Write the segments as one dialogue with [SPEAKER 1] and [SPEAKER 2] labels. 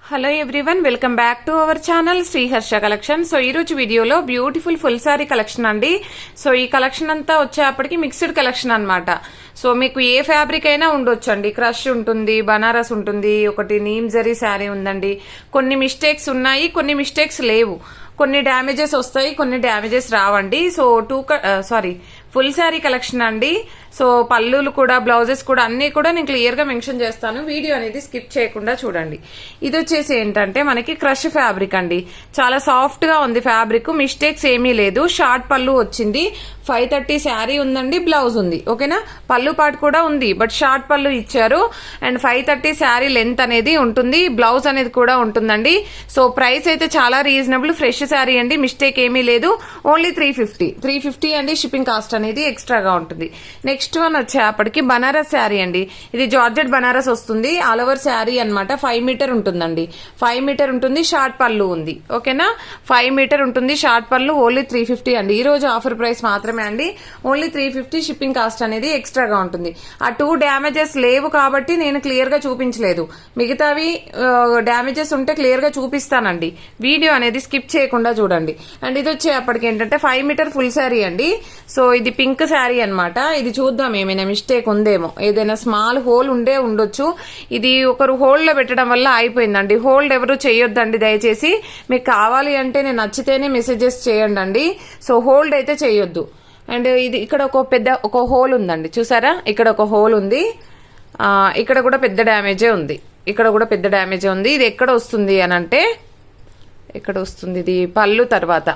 [SPEAKER 1] Hello everyone, welcome back to our channel Sriharsha collection. So ఈ రోజు వీడియోలో బ్యూటిఫుల్ ఫుల్ సారీ కలెక్షన్ అండి. So ఈ కలెక్షన్ అంతా వచ్చేప్పటికి మిక్స్డ్ కలెక్షన్ అన్నమాట. సో మీకు ఏ ఫ్యాబ్రిక్ అయినా ఉండొచ్చు అండి. క్రష్ ఉంటుంది, బనారస్ ఉంటుంది, ఒకటి నీమ్ జరీ శారీ ఉందండి. కొన్ని మిస్టేక్స్ ఉన్నాయి, కొన్ని మిస్టేక్స్ లేవు. కొన్ని డ్యామేజెస్ వస్తాయి, కొన్ని డ్యామేజెస్ రావండి. సో ఫుల్ శారీ కలెక్షన్ అండి. సో పళ్ళులు కూడా, బ్లౌజెస్ కూడా అన్ని కూడా నేను క్లియర్ గా మెన్షన్ చేస్తాను. వీడియో అనేది స్కిప్ చేయకుండా చూడండి. ఇది వచ్చేసి ఏంటంటే మనకి క్రష్ ఫ్యాబ్రిక్ అండి. చాలా సాఫ్ట్ గా ఉంది ఫ్యాబ్రిక్, మిస్టేక్స్ ఏమీ లేదు. షార్ట్ పళ్ళు వచ్చింది, 530 శారీ ఉందండి, బ్లౌజ్ ఉంది. ఓకేనా, పళ్ళు పాటు కూడా ఉంది, బట్ షార్ట్ పళ్ళు ఇచ్చారు. అండ్ 530 శారీ లెంత్ అనేది ఉంటుంది, బ్లౌజ్ అనేది కూడా ఉంటుందండి. సో ప్రైస్ అయితే చాలా రీజనబుల్, ఫ్రెష్ శారీ అండి, మిస్టేక్ ఏమీ లేదు. ఓన్లీ 350 అండి. షిప్పింగ్ కాస్ట్ అనేది ఎక్స్ట్రాగా ఉంటుంది. నెక్స్ట్ వన్ వచ్చేప్పటికి బనారస్ శారీ అండి. ఇది జార్జెట్ బనారస్ వస్తుంది, ఆల్ ఓవర్ శారీ అనమాట. 5 మీటర్ ఉంటుందండి, 5 మీటర్ ఉంటుంది, షార్ట్ పళ్ళు ఉంది. ఓకేనా, 5 మీటర్ ఉంటుంది, షార్ట్ పళ్ళు. ఓన్లీ 350 అండి. ఈ రోజు ఆఫర్ ప్రైస్ మాత్రమే అండి, ఓన్లీ 350. షిప్పింగ్ కాస్ట్ అనేది ఎక్స్ట్రాగా ఉంటుంది. ఆ 2 డ్యామేజెస్ లేవు కాబట్టి నేను క్లియర్ గా చూపించలేదు. మిగతావి డ్యామేజెస్ ఉంటే క్లియర్ గా చూపిస్తానండి. వీడియో అనేది స్కిప్ చేయకుండా చూడండి. అండ్ ఇది వచ్చేప్పటికి ఏంటంటే 5 మీటర్ ఫుల్ శారీ అండి. సో ఇది పింక్ శారీ అనమాట. ఇది చూద్దాం, ఏమైనా మిస్టేక్ ఉందేమో, ఏదైనా స్మాల్ హోల్ ఉండొచ్చు. ఇది ఒకరు హోల్డ్ లో పెట్టడం వల్ల అయిపోయిందండి. హోల్డ్ ఎవరు చేయొద్దండి దయచేసి. మీకు కావాలి అంటే నేను నచ్చితేనే మెసేజెస్ చేయండి అండి. సో హోల్డ్ అయితే చేయొద్దు. అండ్ ఇది ఇక్కడ ఒక హోల్ ఉందండి, చూసారా? ఇక్కడ ఒక హోల్ ఉంది, ఇక్కడ కూడా పెద్ద డ్యామేజే ఉంది, ఇక్కడ కూడా పెద్ద డ్యామేజే ఉంది. ఇది ఎక్కడ వస్తుంది అని అంటే, ఎక్కడ వస్తుంది ఇది? పళ్ళు తర్వాత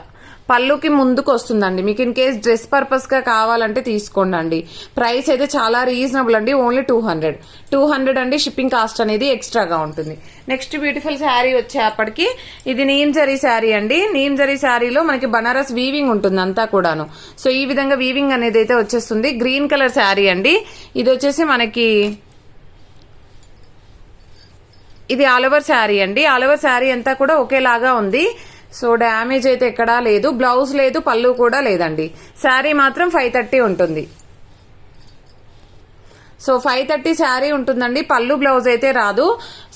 [SPEAKER 1] పళ్ళుకి ముందుకు వస్తుందండి. మీకు ఇన్ కేస్ డ్రెస్ పర్పస్ గా కావాలంటే తీసుకోండి అండి. ప్రైస్ అయితే చాలా రీజనబుల్ అండి, ఓన్లీ 200 అండి. షిప్పింగ్ కాస్ట్ అనేది ఎక్స్ట్రాగా ఉంటుంది. నెక్స్ట్ బ్యూటిఫుల్ శారీ వచ్చేప్పటికి ఇది నీమ్ జరీ శారీ అండి. నీమ్ జరీ శారీలో మనకి బనారస్ వీవింగ్ ఉంటుంది అంతా కూడాను. సో ఈ విధంగా వీవింగ్ అనేది అయితే వచ్చేస్తుంది. గ్రీన్ కలర్ శారీ అండి. ఇది వచ్చేసి మనకి ఇది ఆల్ ఓవర్ శారీ అండి. ఆల్ ఓవర్ శారీ అంతా కూడా ఒకేలాగా ఉంది. సో డ్యామేజ్ అయితే ఎక్కడా లేదు, బ్లౌజ్ లేదు, పళ్ళు కూడా లేదండి. శారీ మాత్రం 530 ఉంటుంది. సో 530 శారీ ఉంటుందండి, పళ్ళు బ్లౌజ్ అయితే రాదు.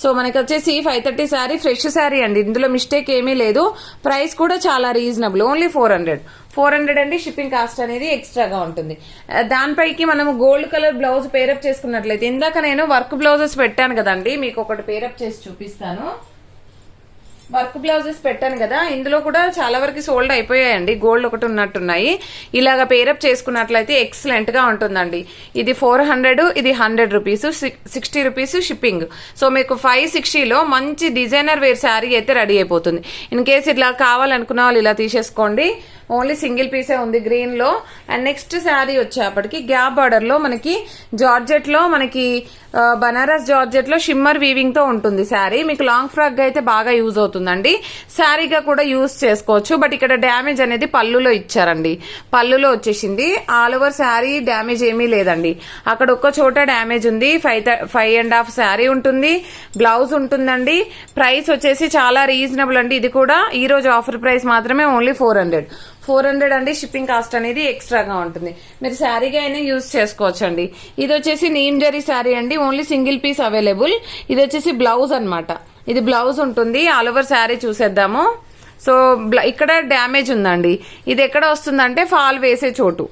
[SPEAKER 1] సో మనకి వచ్చేసి 530 శారీ ఫ్రెష్ శారీ అండి, ఇందులో మిస్టేక్ ఏమీ లేదు. ప్రైస్ కూడా చాలా రీజనబుల్, ఓన్లీ 400 అండి. షిప్పింగ్ కాస్ట్ అనేది ఎక్స్ట్రాగా ఉంటుంది. దానిపైకి మనము గోల్డ్ కలర్ బ్లౌజ్ పేరప్ చేసుకున్నట్లయితే, ఇందాక నేను వర్క్ బ్లౌజెస్ పెట్టాను కదండి, మీకు ఒకటి పేరప్ చేసి చూపిస్తాను. వర్క్ బ్లౌజెస్ పెట్టాను కదా, ఇందులో కూడా చాలా వరకు సోల్డ్ అయిపోయాయండి, గోల్డ్ ఒకటి ఉన్నట్టున్నాయి. ఇలాగ పేరప్ చేసుకున్నట్లయితే ఎక్సలెంట్ గా ఉంటుందండి. ఇది 400, ఇది 100 రూపీస్, 60 రూపీస్ షిప్పింగ్. సో మీకు 560లో మంచి డిజైనర్ వేర్ శారీ అయితే రెడీ అయిపోతుంది. ఇన్ కేసు ఇట్లా కావాలనుకున్న వాళ్ళు ఇలా తీసేసుకోండి. ఓన్లీ సింగిల్ పీసే ఉంది గ్రీన్ లో. అండ్ నెక్స్ట్ శారీ వచ్చేప్పటికి గ్యాప్ బార్డర్ లో మనకి జార్జెట్ లో, మనకి బనారస్ జార్జెట్ లో షిమ్మర్ వీవింగ్ తో ఉంటుంది శారీ. మీకు లాంగ్ ఫ్రాక్ గా అయితే బాగా యూజ్ అవుతుందండి, శారీగా కూడా యూజ్ చేసుకోవచ్చు. బట్ ఇక్కడ డ్యామేజ్ అనేది పళ్ళులో ఇచ్చారండి, పళ్ళులో వచ్చేసింది. ఆల్ ఓవర్ శారీ డ్యామేజ్ ఏమీ లేదండి, అక్కడ ఒక్క చోట డ్యామేజ్ ఉంది. 5.5 శారీ ఉంటుంది, బ్లౌజ్ ఉంటుందండి. ప్రైస్ వచ్చేసి చాలా రీజనబుల్ అండి. ఇది కూడా ఈ రోజు ఆఫర్ ప్రైస్ మాత్రమే, ఓన్లీ 400 అండి. షిప్పింగ్ కాస్ట్ అనేది ఎక్స్ట్రాగా ఉంటుంది. మీరు శారీగా అయినా యూజ్ చేసుకోవచ్చు అండి. ఇది వచ్చేసి నీమ్ జరీ శారీ అండి, ఓన్లీ సింగిల్ పీస్ అవైలబుల్. ఇది వచ్చేసి బ్లౌజ్ అనమాట, ఇది బ్లౌజ్ ఉంటుంది. ఆల్ ఓవర్ శారీ చూసేద్దాము. సో ఇక్కడ డ్యామేజ్ ఉందండి. ఇది ఎక్కడ వస్తుందంటే ఫాల్ వేసే చోటు,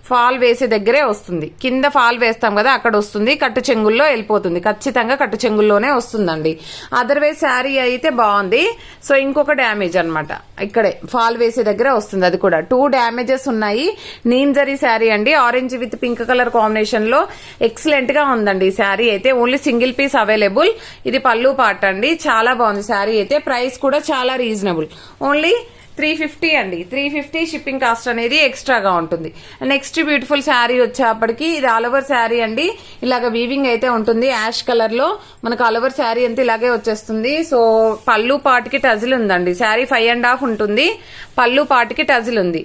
[SPEAKER 1] ఫాల్ వేసే దగ్గరే వస్తుంది. కింద ఫాల్ వేస్తాం కదా, అక్కడ వస్తుంది. కట్టు చెంగుల్లో వెళ్ళిపోతుంది, ఖచ్చితంగా కట్టు చెంగుల్లోనే వస్తుందండి. అదర్వైజ్ శారీ అయితే బాగుంది. సో ఇంకొక డ్యామేజ్ అనమాట, ఇక్కడే ఫాల్ వేసే దగ్గర వస్తుంది. అది కూడా 2 డ్యామేజెస్ ఉన్నాయి. నీమ్ జరీ శారీ అండి, orange with pink colour combination లో ఎక్సలెంట్ గా ఉందండి. శారీ అయితే ఓన్లీ సింగిల్ పీస్ అవైలబుల్. ఇది పళ్ళు పార్ట్ అండి, చాలా బాగుంది శారీ అయితే. ప్రైస్ కూడా చాలా రీజనబుల్, ఓన్లీ 350 అండి. 350 షిప్పింగ్ కాస్ట్ అనేది ఎక్స్ట్రాగా ఉంటుంది. నెక్స్ట్ బ్యూటిఫుల్ శారీ వచ్చేప్పటికి ఇది ఆల్ ఓవర్ శారీ అండి. ఇలాగ వీవింగ్ అయితే ఉంటుంది, యాష్ కలర్ లో మనకు ఆల్ ఓవర్ శారీ అంతా ఇలాగే వచ్చేస్తుంది. సో పళ్ళు పాటికి టజిల్ ఉందండి. శారీ 5.5 ఉంటుంది, పళ్ళు పాటికి టజిల్ ఉంది.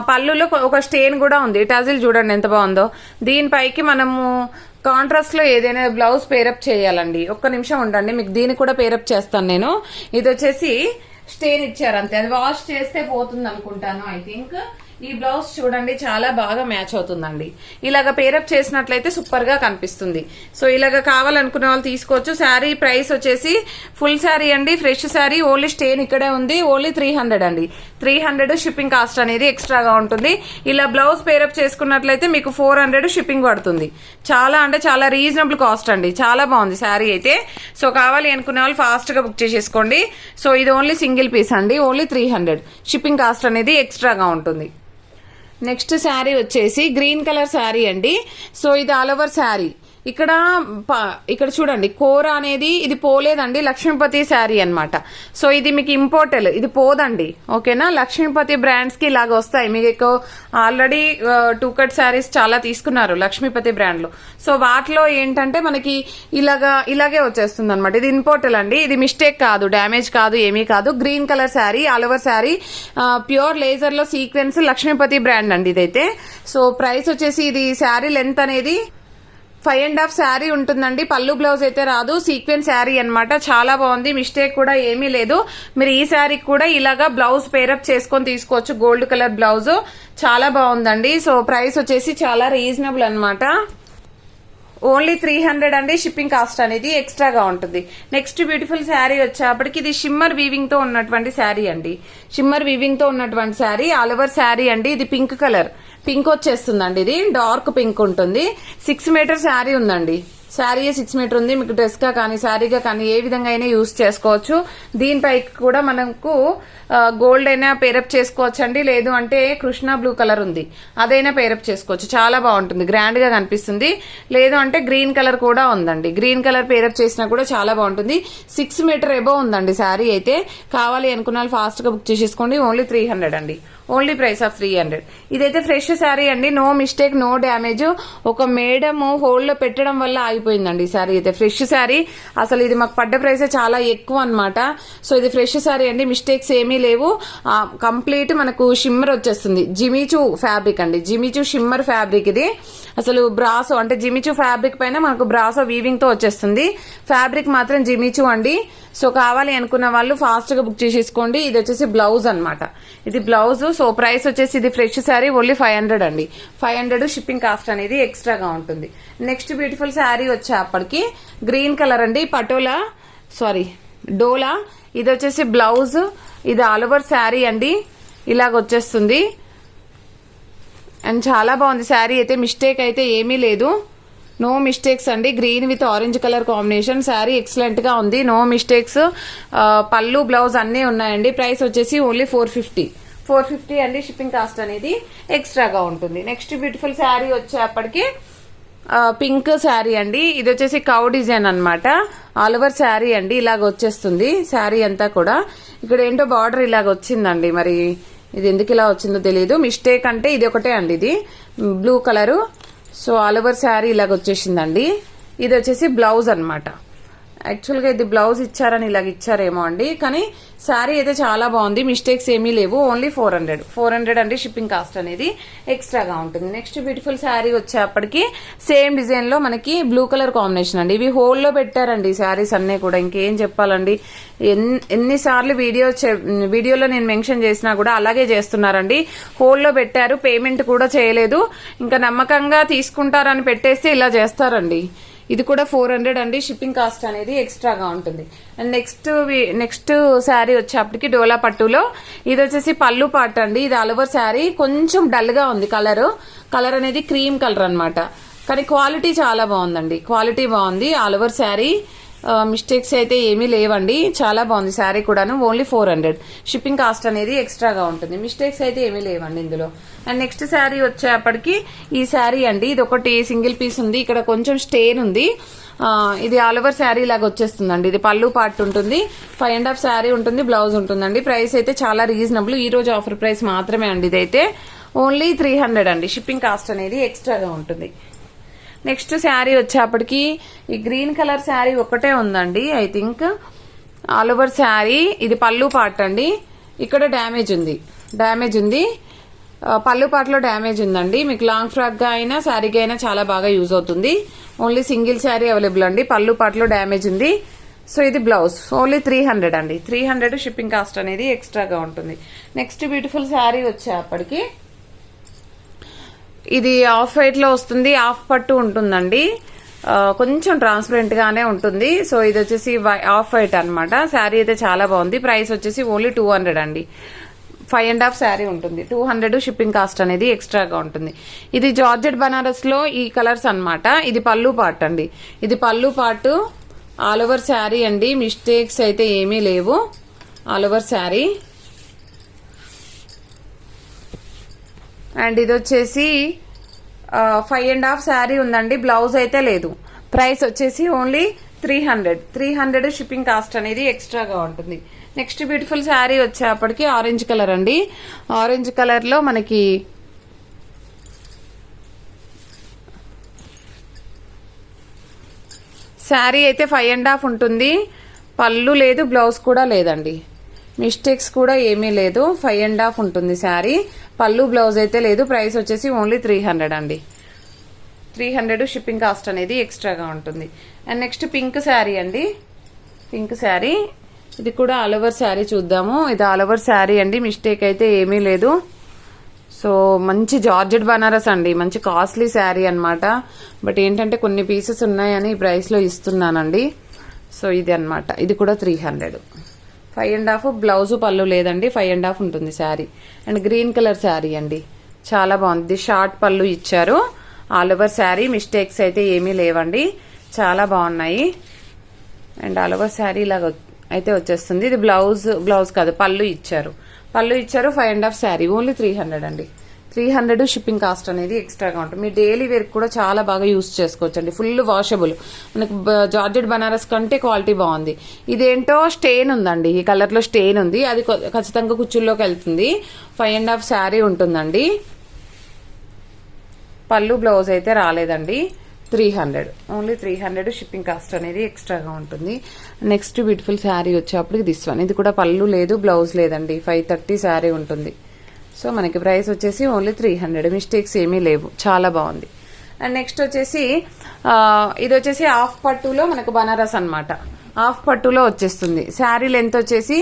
[SPEAKER 1] పళ్ళులో ఒక స్టెయిన్ కూడా ఉంది, టజిల్ చూడండి ఎంత బాగుందో. దీనిపైకి మనము కాంట్రాస్ట్ లో ఏదైనా బ్లౌజ్ పేరప్ చేయాలండి. ఒక్క నిమిషం ఉండండి, మీకు దీన్ని కూడా పేరప్ చేస్తాను నేను. ఇది వచ్చేసి స్టెయిన్ ఇచ్చారు అంతే, అది వాష్ చేస్తే పోతుంది అనుకుంటాను. ఐ థింక్ ఈ బ్లౌజ్ చూడండి చాలా బాగా మ్యాచ్ అవుతుందండి. ఇలాగ పేరప్ చేసినట్లయితే సూపర్ గా కనిపిస్తుంది. సో ఇలాగ కావాలనుకునే వాళ్ళు తీసుకోవచ్చు. శారీ ప్రైస్ వచ్చేసి ఫుల్ శారీ అండి, ఫ్రెష్ శారీ, ఓన్లీ స్టేన్ ఇక్కడే ఉంది, ఓన్లీ 300 అండి. 300 షిప్పింగ్ కాస్ట్ అనేది ఎక్స్ట్రాగా ఉంటుంది. ఇలా బ్లౌజ్ పేరప్ చేసుకున్నట్లయితే మీకు 400 షిప్పింగ్ పడుతుంది. చాలా అంటే చాలా రీజనబుల్ కాస్ట్ అండి. చాలా బాగుంది శారీ అయితే. సో కావాలి అనుకునే వాళ్ళు ఫాస్ట్ గా బుక్ చేసేసుకోండి. సో ఇది ఓన్లీ సింగిల్ పీస్ అండి, ఓన్లీ 300 షిప్పింగ్ కాస్ట్ అనేది ఎక్స్ట్రాగా ఉంటుంది. నెక్స్ట్ శారీ వచ్చేసి గ్రీన్ కలర్ శారీ అండి. సో ఇది ఆల్ ఓవర్ శారీ. ఇక్కడ చూడండి కోర అనేది ఇది పోలేదండి, లక్ష్మీపతి శారీ అన్నమాట. సో ఇది మీకు ఇంపోర్టెడ్, ఇది పోదండి. ఓకేనా, లక్ష్మీపతి బ్రాండ్స్ కి ఇలాగ వస్తాయి. మీకు ఆల్రెడీ 2 కట్ శారీస్ చాలా తీసుకున్నారు లక్ష్మీపతి బ్రాండ్ లో. సో వాటిలో ఏంటంటే మనకి ఇలాగే వచ్చేస్తుంది అనమాట. ఇది ఇంపోర్టెడ్ అండి, ఇది మిస్టేక్ కాదు, డ్యామేజ్ కాదు, ఏమీ కాదు. Green colour sari, all over sari, pure laser లో సీక్వెన్స్, లక్ష్మీపతి బ్రాండ్ అండి ఇదైతే. సో ప్రైస్ వచ్చేసి ఇది శారీ లెంత్ అనేది 5.5 శారీ ఉంటుందండి. పళ్ళు బ్లౌజ్ అయితే రాదు, సీక్వెన్స్ శారీ అన్నమాట. చాలా బాగుంది, మిస్టేక్ కూడా ఏమీ లేదు. మీరు ఈ శారీకి కూడా ఇలాగా బ్లౌజ్ పేరప్ చేసుకొని తీసుకోవచ్చు. గోల్డ్ కలర్ బ్లౌజ్ చాలా బాగుందండి. సో ప్రైస్ వచ్చేసి చాలా రీజనబుల్ అన్నమాట. ఓన్లీ 300 అండి. షిప్పింగ్ కాస్ట్ అనేది ఎక్స్ట్రాగా ఉంటుంది. నెక్స్ట్ బ్యూటిఫుల్ శారీ వచ్చేప్పటికి ఇది షిమ్మర్ వీవింగ్ తో ఉన్నటువంటి శారీ అండి. షిమ్మర్ వీవింగ్ తో ఉన్నటువంటి శారీ, ఆల్ ఓవర్ శారీ అండి. ఇది పింక్ కలర్, పింక్ వచ్చేస్తుందండి. ఇది డార్క్ పింక్ ఉంటుంది. 6 మీటర్ శారీ ఉందండి. శారీ 6 మీటర్ ఉంది. మీకు డ్రెస్ గా కానీ శారీగా కానీ ఏ విధంగా అయినా యూజ్ చేసుకోవచ్చు. దీనిపై కూడా మనకు గోల్డ్ అయినా పేరప్ చేసుకోవచ్చు అండి, లేదు అంటే కృష్ణ బ్లూ కలర్ ఉంది, అదైనా పేరప్ చేసుకోవచ్చు. చాలా బాగుంటుంది, గ్రాండ్ గా కనిపిస్తుంది. లేదు అంటే గ్రీన్ కలర్ కూడా ఉందండి, గ్రీన్ కలర్ పేరప్ చేసినా కూడా చాలా బాగుంటుంది. 6 మీటర్ ఎబో ఉందండి శారీ అయితే. కావాలి అనుకున్న వాళ్ళు ఫాస్ట్ గా బుక్ చేసేసుకోండి. ఓన్లీ 300 అండి, ఓన్లీ ప్రైస్ ఆఫ్ 300. ఇదైతే ఫ్రెష్ శారీ అండి, నో మిస్టేక్, నో డ్యామేజ్. ఒక మేడం హోల్డ్ లో పెట్టడం వల్ల ఆగిపోయిందండి శారీ అయితే. ఫ్రెష్ శారీ, అసలు ఇది మాకు పడ్డ ప్రైస్ చాలా ఎక్కువ అన్నమాట. సో ఇది ఫ్రెష్ శారీ అండి, మిస్టేక్స్ ఏమీ లేవు. కంప్లీట్ మనకు షిమ్మర్ వచ్చేస్తుంది. జిమిచూ ఫ్యాబ్రిక్ అండి, జిమిచూ షిమ్మర్ ఫ్యాబ్రిక్ ఇది. అసలు బ్రాసో అంటే జిమిచూ ఫ్యాబ్రిక్ పైన మనకు బ్రాసో వీవింగ్ తో వచ్చేస్తుంది. ఫ్యాబ్రిక్ మాత్రం జిమిచూ అండి. సో కావాలి అనుకున్న వాళ్ళు ఫాస్ట్ గా బుక్ చేసేసుకోండి. ఇది వచ్చేసి బ్లౌజ్ అన్నమాట, ఇది బ్లౌజ్. సో ప్రైస్ వచ్చేసి ఇది ఫ్రెష్ శారీ, ఓన్లీ 500 అండి. 500 షిప్పింగ్ కాస్ట్ అనేది ఎక్స్ట్రాగా ఉంటుంది. నెక్స్ట్ బ్యూటిఫుల్ శారీ వచ్చేప్పటికి గ్రీన్ కలర్ అండి, పటోలా డోలా. ఇది వచ్చేసి బ్లౌజ్, ఇది ఆల్ ఓవర్ శారీ అండి. ఇలాగ వచ్చేస్తుంది అండ్ చాలా బాగుంది శారీ అయితే. మిస్టేక్ అయితే ఏమీ లేదు, నో మిస్టేక్స్ అండి. Green with orange colour combination, sari excellent గా ఉంది, నో మిస్టేక్స్. పళ్ళు బ్లౌజ్ అన్నీ ఉన్నాయండి. ప్రైస్ వచ్చేసి ఓన్లీ 450 అండి. షిప్పింగ్ కాస్ట్ అనేది ఎక్స్ట్రాగా ఉంటుంది. నెక్స్ట్ బ్యూటిఫుల్ శారీ వచ్చేప్పటికి పింక్ శారీ అండి. ఇది వచ్చేసి కౌ డిజైన్ అన్నమాట. ఆల్ ఓవర్ శారీ అండి, ఇలాగ వచ్చేస్తుంది శారీ అంతా కూడా. ఇక్కడ ఏంటో బార్డర్ ఇలాగ వచ్చిందండి, మరి ఇది ఎందుకు ఇలా వచ్చిందో తెలియదు. మిస్టేక్ అంటే ఇది ఒకటే అండి, ఇది blue colour. So all over sari ఇలాగ వచ్చేసిందండి. ఇది వచ్చేసి బ్లౌజ్ అన్నమాట. యాక్చువల్గా ఇది బ్లౌజ్ ఇచ్చారని ఇలాగ ఇచ్చారేమో అండి, కానీ శారీ అయితే చాలా బాగుంది, మిస్టేక్స్ ఏమీ లేవు. ఓన్లీ 400 అండి. షిప్పింగ్ కాస్ట్ అనేది ఎక్స్ట్రాగా ఉంటుంది. నెక్స్ట్ బ్యూటిఫుల్ శారీ వచ్చేప్పటికి సేమ్ డిజైన్ లో మనకి బ్లూ కలర్ కాంబినేషన్ అండి. ఇవి హోల్లో పెట్టారండి శారీస్ అన్నీ కూడా, ఇంకేం చెప్పాలండి. ఎన్నిసార్లు వీడియోలో నేను మెన్షన్ చేసినా కూడా అలాగే చేస్తున్నారండి. హోల్లో పెట్టారు, పేమెంట్ కూడా చేయలేదు. ఇంకా నమ్మకంగా తీసుకుంటారని పెట్టేస్తే ఇలా చేస్తారండి. ఇది కూడా 400 అండి. షిప్పింగ్ కాస్ట్ అనేది ఎక్స్ట్రాగా ఉంటుంది. అండ్ నెక్స్ట్ శారీ వచ్చేప్పటికి డోలా పట్టులో, ఇది వచ్చేసి పళ్ళు పాట అండి. ఇది ఆల్ ఓవర్ శారీ, కొంచెం డల్ గా ఉంది కలర్ అనేది క్రీమ్ కలర్ అన్నమాట. కానీ క్వాలిటీ చాలా బాగుందండి, క్వాలిటీ బాగుంది. ఆల్ ఓవర్ శారీ, మిస్టేక్స్ అయితే ఏమీ లేవండి, చాలా బాగుంది శారీ కూడాను. ఓన్లీ 400 షిప్పింగ్ కాస్ట్ అనేది ఎక్స్ట్రాగా ఉంటుంది. మిస్టేక్స్ అయితే ఏమీ లేవండి ఇందులో. అండ్ నెక్స్ట్ శారీ వచ్చేప్పటికి ఈ శారీ అండి. ఇది ఒకటి సింగిల్ పీస్ ఉంది, ఇక్కడ కొంచెం స్టెయిన్ ఉంది. ఇది ఆల్ ఓవర్ శారీ లాగా వచ్చేస్తుందండి. ఇది పళ్ళు పార్ట్ ఉంటుంది, 5.5 శారీ ఉంటుంది, బ్లౌజ్ ఉంటుందండి. ప్రైస్ అయితే చాలా రీజనబుల్, ఈ రోజు ఆఫర్ ప్రైస్ మాత్రమే అండి. ఇదైతే ఓన్లీ 300 అండి. షిప్పింగ్ కాస్ట్ అనేది ఎక్స్ట్రాగా ఉంటుంది. నెక్స్ట్ శారీ వచ్చేప్పటికి ఈ గ్రీన్ కలర్ శారీ ఒకటే ఉందండి, I think. All over sari, ఇది పళ్ళు పార్ట్ అండి. ఇక్కడ డ్యామేజ్ ఉంది, పళ్ళు పార్ట్లో డ్యామేజ్ ఉందండి. మీకు లాంగ్ ఫ్రాక్ గా అయినా శారీగా అయినా చాలా బాగా యూజ్ అవుతుంది. ఓన్లీ సింగిల్ శారీ అవైలబుల్ అండి, పళ్ళు పార్ట్లో డ్యామేజ్ ఉంది. సో ఇది బ్లౌజ్, ఓన్లీ 300 అండి. 300 షిప్పింగ్ కాస్ట్ అనేది ఎక్స్ట్రాగా ఉంటుంది. నెక్స్ట్ బ్యూటిఫుల్ శారీ వచ్చేప్పటికి ఇది ఆఫ్ వైట్ లో వస్తుంది, హాఫ్ పట్టు ఉంటుందండి. కొంచెం ట్రాన్స్పరెంట్ గానే ఉంటుంది. సో ఇది వచ్చేసి ఆఫ్ వైట్ అన్నమాట. శారీ అయితే చాలా బాగుంది. ప్రైస్ వచ్చేసి ఓన్లీ 200 అండి. 5.5 శారీ ఉంటుంది. 200 షిప్పింగ్ కాస్ట్ అనేది ఎక్స్ట్రాగా ఉంటుంది. ఇది జార్జెట్ బనారస్ లో ఈ కలర్స్ అన్నమాట. ఇది పళ్ళు పార్ట్ అండి. ఇది పళ్ళు పార్ట్ ఆల్ ఓవర్ శారీ అండి. మిస్టేక్స్ అయితే ఏమీ లేవు. All over sari. అండ్ ఇది వచ్చేసి 5.5 శారీ ఉందండి. బ్లౌజ్ అయితే లేదు. ప్రైస్ వచ్చేసి ఓన్లీ 300 షిప్పింగ్ కాస్ట్ అనేది ఎక్స్ట్రాగా ఉంటుంది. నెక్స్ట్ బ్యూటిఫుల్ శారీ వచ్చేప్పటికి ఆరెంజ్ కలర్ అండి. ఆరెంజ్ కలర్ లో మనకి శారీ అయితే 5.5 ఉంటుంది. పళ్ళు లేదు, బ్లౌజ్ కూడా లేదండి. మిస్టేక్స్ కూడా ఏమీ లేదు. 5.5 ఉంటుంది శారీ. పళ్ళు బ్లౌజ్ అయితే లేదు. ప్రైస్ వచ్చేసి ఓన్లీ 300 అండి. 300 షిప్పింగ్ కాస్ట్ అనేది ఎక్స్ట్రాగా ఉంటుంది. అండ్ నెక్స్ట్ పింక్ శారీ అండి. పింక్ శారీ. ఇది కూడా ఆల్ ఓవర్ శారీ చూద్దాము. ఇది ఆల్ ఓవర్ శారీ అండి. మిస్టేక్ అయితే ఏమీ లేదు. సో మంచి జార్జెట్ బనారస్ అండి. మంచి కాస్ట్లీ శారీ అన్నమాట. బట్ ఏంటంటే కొన్ని పీసెస్ ఉన్నాయని ఈ ప్రైస్ లో ఇస్తున్నానండి. సో ఇది అన్నమాట. ఇది కూడా 300. 5.5 బ్లౌజ్ పళ్ళు లేదండి. 5.5 ఉంటుంది sari. And green colour sari అండి. చాలా బాగుంది. షార్ట్ పళ్ళు ఇచ్చారు. All over sari. మిస్టేక్స్ అయితే ఏమీ లేవండి. చాలా బాగున్నాయి. అండ్ ఆల్ ఓవర్ శారీ లాగా అయితే వచ్చేస్తుంది. ఇది బ్లౌజ్ కాదు, పళ్ళు ఇచ్చారు. 5.5 శారీ. ఓన్లీ 300 అండి. 300 షిప్పింగ్ కాస్ట్ అనేది ఎక్స్ట్రాగా ఉంటుంది. మీ డైలీ వేర్ కూడా చాలా బాగా యూస్ చేసుకోవచ్చు అండి. Full washable. మనకు జార్జెట్ బనారస్ కంటే క్వాలిటీ బాగుంది. ఇదేంటో స్టెయిన్ ఉందండి. ఈ కలర్ లో స్టెయిన్ ఉంది. అది ఖచ్చితంగా కుచ్చుల్లోకి వెళ్తుంది. 5.5 శారీ ఉంటుందండి. పళ్ళు బ్లౌజ్ అయితే రాలేదండి. 300. ఓన్లీ 300 షిప్పింగ్ కాస్ట్ అనేది ఎక్స్ట్రాగా ఉంటుంది. నెక్స్ట్ బ్యూటిఫుల్ శారీ వచ్చేప్పటికి దిస్ వన్. ఇది కూడా పళ్ళు లేదు, బ్లౌజ్ లేదండి. 530 శారీ ఉంటుంది. సో మనకి ప్రైస్ వచ్చేసి ఓన్లీ 300. మిస్టేక్స్ ఏమీ లేవు. చాలా బాగుంది. అండ్ నెక్స్ట్ వచ్చేసి ఇది వచ్చేసి హాఫ్ పట్టులో మనకు బనారస్ అన్నమాట. హాఫ్ పట్టులో వచ్చేస్తుంది. శారీ లెంత్ వచ్చేసి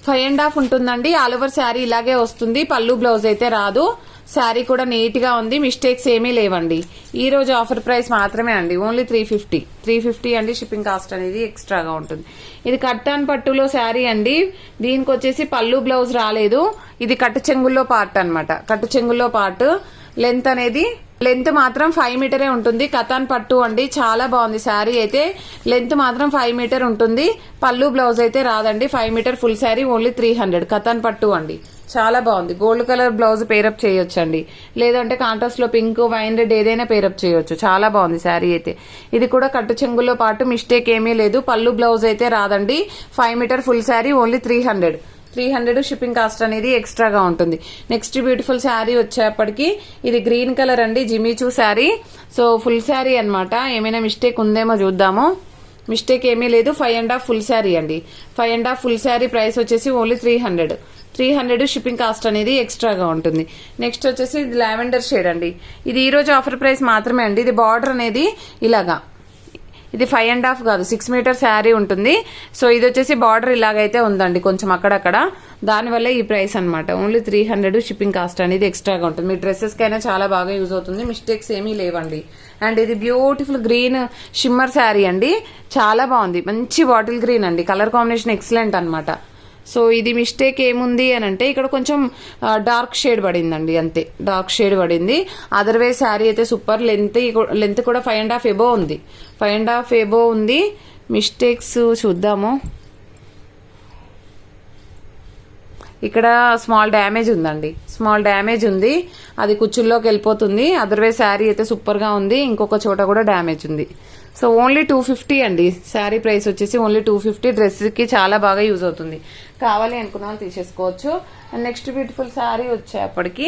[SPEAKER 1] 5.5 ఉంటుందండి. ఆల్ ఓవర్ శారీ ఇలాగే వస్తుంది. పళ్ళు బ్లౌజ్ అయితే రాదు. శారీ కూడా నీట్ గా ఉంది. మిస్టేక్స్ ఏమీ లేవండి. ఈ రోజు ఆఫర్ ప్రైస్ మాత్రమే అండి. ఓన్లీ 350 అండి. షిప్పింగ్ కాస్ట్ అనేది ఎక్స్ట్రాగా ఉంటుంది. ఇది కట్టాన్ పట్టులో శారీ అండి. దీనికి వచ్చేసి పళ్ళు బ్లౌజ్ రాలేదు. ఇది కట్టు చెంగుల్లో పార్ట్ అన్నమాట. కట్టు చెంగుల్లో పార్ట్. లెంత్ మాత్రం 5 మీటరే ఉంటుంది. కతాన్ పట్టు అండి. చాలా బాగుంది శారీ అయితే. లెంత్ మాత్రం 5 మీటర్ ఉంటుంది. పళ్ళు బ్లౌజ్ అయితే రాదండి. 5 metre full sari. Only 300. Katan పట్టు అండి. చాలా బాగుంది. గోల్డ్ కలర్ బ్లౌజ్ పేరప్ చేయొచ్చు అండి. లేదంటే కాంట్రాస్ట్ లో పింక్, వైన్ రెడ్ ఏదైనా పేరప్ చేయొచ్చు. చాలా బాగుంది శారీ అయితే. ఇది కూడా కట్టు చెంగుల్లో పాటు. మిస్టేక్ ఏమీ లేదు. పళ్ళు బ్లౌజ్ అయితే రాదండి. 5 metre full sari. Only 300 shipping cost అనేది ఎక్స్ట్రాగా ఉంటుంది. నెక్స్ట్ బ్యూటిఫుల్ శారీ వచ్చేప్పటికి ఇది గ్రీన్ కలర్ అండి. Jimmy Choo sari. So full sari అన్నమాట. ఏమైనా మిస్టేక్ ఉందేమో చూద్దాము. మిస్టేక్ ఏమీ లేదు. 5.5 ఫుల్ శారీ అండి. 5.5 ఫుల్ శారీ. ప్రైస్ వచ్చేసి ఓన్లీ 300 షిప్పింగ్ కాస్ట్ అనేది ఎక్స్ట్రాగా ఉంటుంది. నెక్స్ట్ వచ్చేసి ఇది లావెండర్ షేడ్ అండి. ఇది ఈ రోజు ఆఫర్ ప్రైస్ మాత్రమే అండి. ఇది బార్డర్ అనేది ఇలాగా. ఇది 5.5 కాదు, 6 మీటర్ శారీ ఉంటుంది. సో ఇది వచ్చేసి బార్డర్ ఇలాగైతే ఉందండి కొంచెం అక్కడక్కడ. దానివల్ల ఈ ప్రైస్ అన్నమాట. ఓన్లీ 300 షిప్పింగ్ కాస్ట్ అనేది ఎక్స్ట్రాగా ఉంటుంది. మీ డ్రెస్సెస్ కైనా చాలా బాగా యూజ్ అవుతుంది. మిస్టేక్స్ ఏమీ లేవండి. అండ్ ఇది బ్యూటిఫుల్ గ్రీన్ షిమ్మర్ శారీ అండి. చాలా బాగుంది. మంచి బాటిల్ గ్రీన్ అండి. కలర్ కాంబినేషన్ ఎక్సలెంట్ అన్నమాట. సో ఇది మిస్టేక్ ఏముంది అని అంటే ఇక్కడ కొంచెం డార్క్ షేడ్ పడిందండి. అంతే, డార్క్ షేడ్ పడింది. అదర్వైజ్ శారీ అయితే సూపర్. లెంత్ కూడా 5.5 ఎబో ఉంది. 5.5 ఎబో ఉంది. మిస్టేక్స్ చూద్దాము. ఇక్కడ స్మాల్ డ్యామేజ్ ఉందండి. స్మాల్ డ్యామేజ్ ఉంది. అది కుచ్చుల్లోకి వెళ్ళిపోతుంది. అదర్వైజ్ శారీ అయితే సూపర్ గా ఉంది. ఇంకొక చోట కూడా డ్యామేజ్ ఉంది. సో ఓన్లీ 250 అండి. శారీ ప్రైస్ వచ్చేసి ఓన్లీ 250. డ్రెస్ కి చాలా బాగా యూజ్ అవుతుంది. కావాలి అనుకున్న వాళ్ళు తీసేసుకోవచ్చు. అండ్ నెక్స్ట్ బ్యూటిఫుల్ శారీ వచ్చేప్పటికి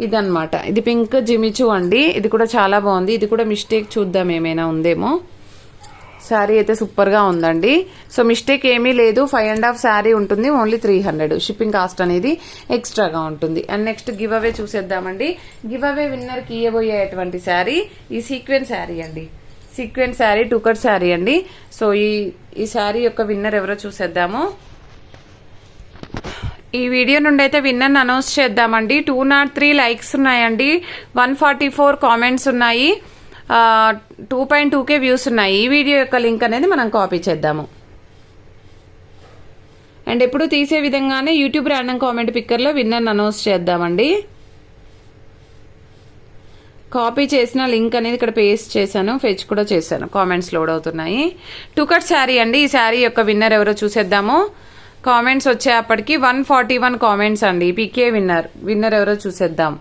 [SPEAKER 1] ఇదన్నమాట. ఇది పింక్ జిమిచూ అండి. ఇది కూడా చాలా బాగుంది. ఇది కూడా మిస్టేక్ చూద్దాం ఏమైనా ఉందేమో. శారీ అయితే సూపర్ గా ఉందండి. సో మిస్టేక్ ఏమీ లేదు. 5.5 శారీ ఉంటుంది. ఓన్లీ 300 షిప్పింగ్ కాస్ట్ అనేది ఎక్స్ట్రాగా ఉంటుంది. అండ్ నెక్స్ట్ గివ్ అవే చూసేద్దామండి. గివ్ అవే విన్నర్ కి ఇవ్వబోయేటువంటి శారీ ఈ సీక్వెన్స్ శారీ అండి. సీక్వెన్స్ శారీ, టూకట్ శారీ అండి. సో ఈ శారీ యొక్క విన్నర్ ఎవరో చూసేద్దాము. ఈ వీడియో నుండి అయితే విన్నర్ అనౌన్స్ చేద్దామండి. 203 లైక్స్ ఉన్నాయండి, 144 కామెంట్స్ ఉన్నాయి, 2.2K వ్యూస్ ఉన్నాయి. ఈ వీడియో యొక్క లింక్ అనేది మనం కాపీ చేద్దాము. అండ్ ఎప్పుడు తీసే విధంగానే యూట్యూబ్ ర్యాండమ్ కామెంట్ పిక్కర్లో విన్నర్ అనౌన్స్ చేద్దామండి. కాపీ చేసిన లింక్ అనేది ఇక్కడ పేస్ట్ చేశాను, ఫెచ్ కూడా చేశాను. కామెంట్స్ లోడ్ అవుతున్నాయి. 2 కట్ శారీ అండి. ఈ శారీ యొక్క విన్నర్ ఎవరో చూసేద్దాము. కామెంట్స్ వచ్చేప్పటికి 141 కామెంట్స్ అండి. పికే విన్నర్ ఎవరో చూసేద్దాం.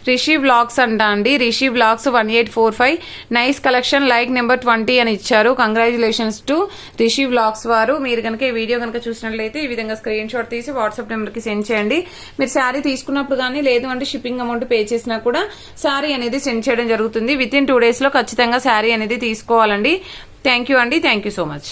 [SPEAKER 1] రిషి వ్లాగ్స్ అంట అండి. Rishi vlogs 1845 nice collection, like number 20 అని ఇచ్చారు. కంగ్రాచులేషన్స్ టు రిషి వ్లాగ్స్ వారు. మీరు కనుక ఈ వీడియో కనుక చూసినట్లయితే ఈ విధంగా స్క్రీన్ షాట్ తీసి వాట్సాప్ నెంబర్కి సెండ్ చేయండి. మీరు శారీ తీసుకున్నప్పుడు కానీ లేదు అంటే షిప్పింగ్ అమౌంట్ పే చేసినా కూడా శారీ అనేది సెండ్ చేయడం జరుగుతుంది. విత్ ఇన్ 2 days లో ఖచ్చితంగా శారీ అనేది తీసుకోవాలండి. థ్యాంక్ యూ అండి. Thank you so much.